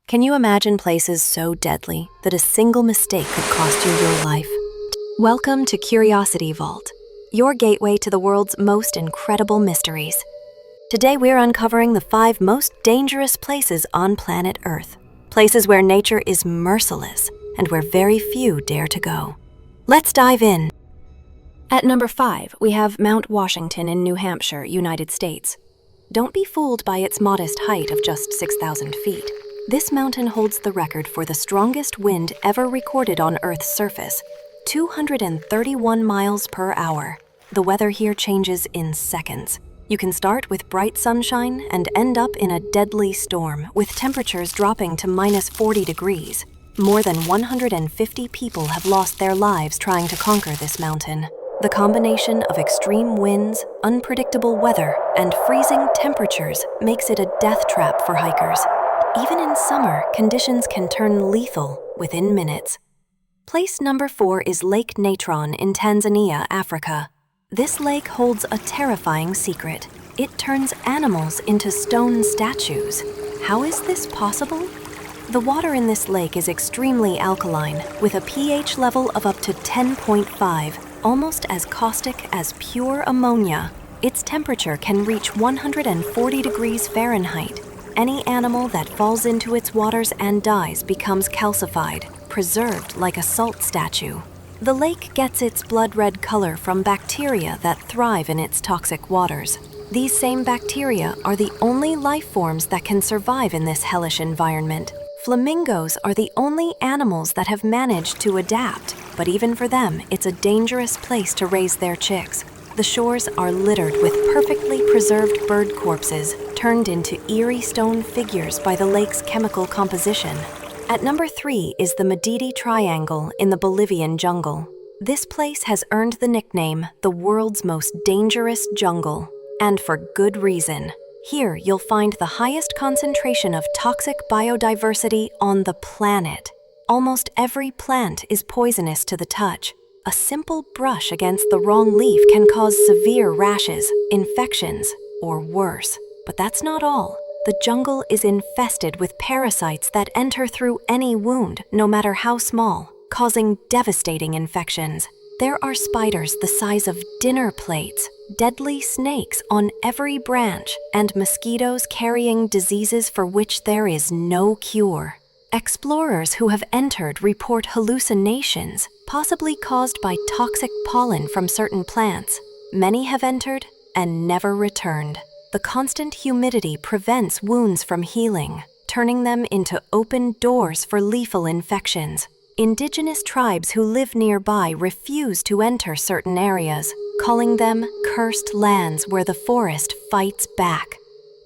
Can you imagine places so deadly that a single mistake could cost you your life? Welcome to Curiosity Vault, your gateway to the world's most incredible mysteries. Today we're uncovering the 5 most dangerous places on planet Earth, places where nature is merciless and where very few dare to go. Let's dive in. At number 5, we have Mount Washington in New Hampshire, United States. Don't be fooled by its modest height of just 6,000 feet. This mountain holds the record for the strongest wind ever recorded on Earth's surface, 231 miles per hour. The weather here changes in seconds. You can start with bright sunshine and end up in a deadly storm, with temperatures dropping to minus 40 degrees. More than 150 people have lost their lives trying to conquer this mountain. The combination of extreme winds, unpredictable weather, and freezing temperatures makes it a death trap for hikers. Even in summer, conditions can turn lethal within minutes. Place number 4 is Lake Natron in Tanzania, Africa. This lake holds a terrifying secret. It turns animals into stone statues. How is this possible? The water in this lake is extremely alkaline, with a pH level of up to 10.5, almost as caustic as pure ammonia. Its temperature can reach 140 degrees Fahrenheit. Any animal that falls into its waters and dies becomes calcified, preserved like a salt statue. The lake gets its blood-red color from bacteria that thrive in its toxic waters. These same bacteria are the only life forms that can survive in this hellish environment. Flamingos are the only animals that have managed to adapt, but even for them, it's a dangerous place to raise their chicks. The shores are littered with perfectly preserved bird corpses, turned into eerie stone figures by the lake's chemical composition. At number 3 is the Madidi Triangle in the Bolivian jungle. This place has earned the nickname the world's most dangerous jungle, and for good reason. Here you'll find the highest concentration of toxic biodiversity on the planet. Almost every plant is poisonous to the touch. A simple brush against the wrong leaf can cause severe rashes, infections, or worse. But that's not all. The jungle is infested with parasites that enter through any wound, no matter how small, causing devastating infections. There are spiders the size of dinner plates, deadly snakes on every branch, and mosquitoes carrying diseases for which there is no cure. Explorers who have entered report hallucinations, possibly caused by toxic pollen from certain plants. Many have entered and never returned. The constant humidity prevents wounds from healing, turning them into open doors for lethal infections. Indigenous tribes who live nearby refuse to enter certain areas, calling them cursed lands where the forest fights back.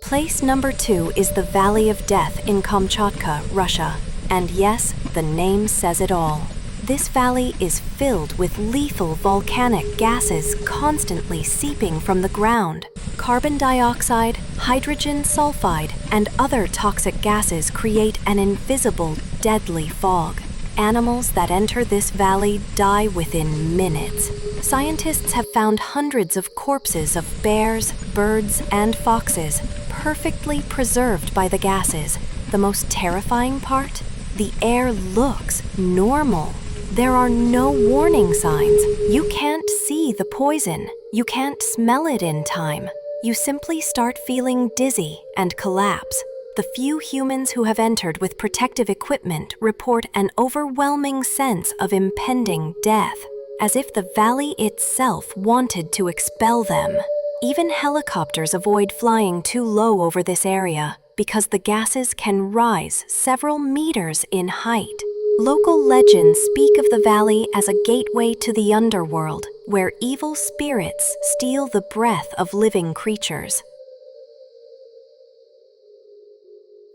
Place number 2 is the Valley of Death in Kamchatka, Russia. And yes, the name says it all. This valley is filled with lethal volcanic gases constantly seeping from the ground. Carbon dioxide, hydrogen sulfide, and other toxic gases create an invisible, deadly fog. Animals that enter this valley die within minutes. Scientists have found hundreds of corpses of bears, birds, and foxes, perfectly preserved by the gases. The most terrifying part? The air looks normal. There are no warning signs. You can't see the poison. You can't smell it in time. You simply start feeling dizzy and collapse. The few humans who have entered with protective equipment report an overwhelming sense of impending death, as if the valley itself wanted to expel them. Even helicopters avoid flying too low over this area because the gases can rise several meters in height. Local legends speak of the valley as a gateway to the underworld, where evil spirits steal the breath of living creatures.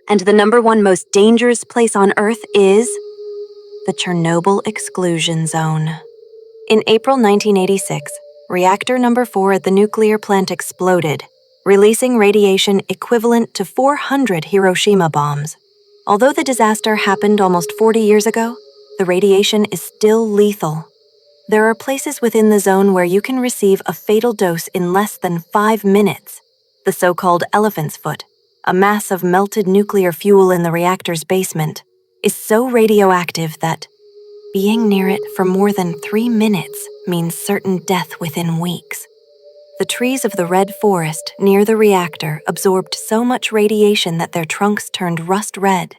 And the number 1 most dangerous place on Earth is the Chernobyl Exclusion Zone. In April 1986, reactor number 4 at the nuclear plant exploded, releasing radiation equivalent to 400 Hiroshima bombs. Although the disaster happened almost 40 years ago, the radiation is still lethal. There are places within the zone where you can receive a fatal dose in less than 5 minutes, the so-called elephant's foot, a mass of melted nuclear fuel in the reactor's basement, is so radioactive that being near it for more than 3 minutes means certain death within weeks. The trees of the red forest near the reactor absorbed so much radiation that their trunks turned rust red.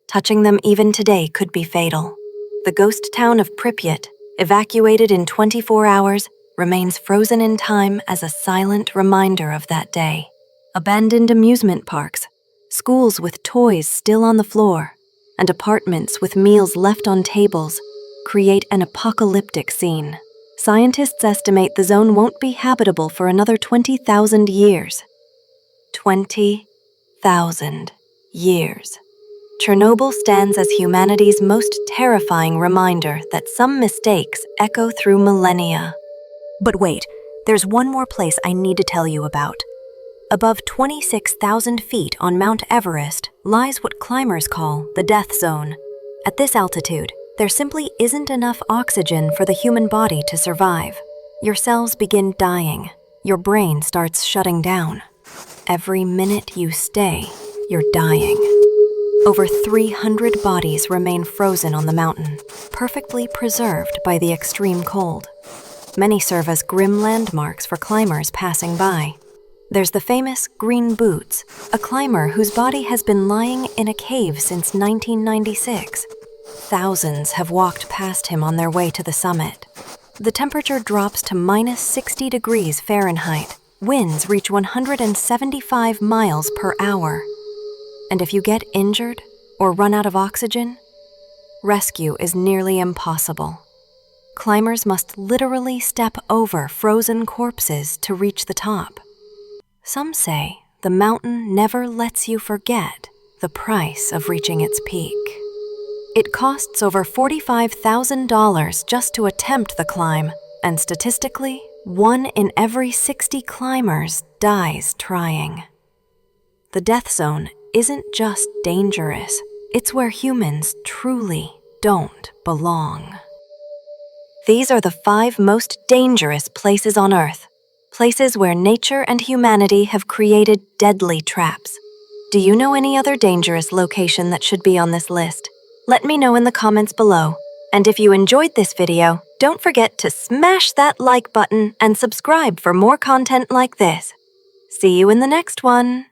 Touching them even today could be fatal. The ghost town of Pripyat, evacuated in 24 hours, remains frozen in time as a silent reminder of that day. Abandoned amusement parks, schools with toys still on the floor, and apartments with meals left on tables create an apocalyptic scene. Scientists estimate the zone won't be habitable for another 20,000 years. 20,000 years. Chernobyl stands as humanity's most terrifying reminder that some mistakes echo through millennia. But wait, there's one more place I need to tell you about. Above 26,000 feet on Mount Everest lies what climbers call the death zone. At this altitude, there simply isn't enough oxygen for the human body to survive. Your cells begin dying. Your brain starts shutting down. Every minute you stay, you're dying. Over 300 bodies remain frozen on the mountain, perfectly preserved by the extreme cold. Many serve as grim landmarks for climbers passing by. There's the famous Green Boots, a climber whose body has been lying in a cave since 1996. Thousands have walked past him on their way to the summit. The temperature drops to minus 60 degrees Fahrenheit. Winds reach 175 miles per hour. And if you get injured or run out of oxygen, rescue is nearly impossible. Climbers must literally step over frozen corpses to reach the top. Some say the mountain never lets you forget the price of reaching its peak. It costs over $45,000 just to attempt the climb, and statistically, 1 in every 60 climbers dies trying. The death zone isn't just dangerous, it's where humans truly don't belong. These are the 5 most dangerous places on Earth, places where nature and humanity have created deadly traps. Do you know any other dangerous location that should be on this list? Let me know in the comments below. And if you enjoyed this video, don't forget to smash that like button and subscribe for more content like this. See you in the next one.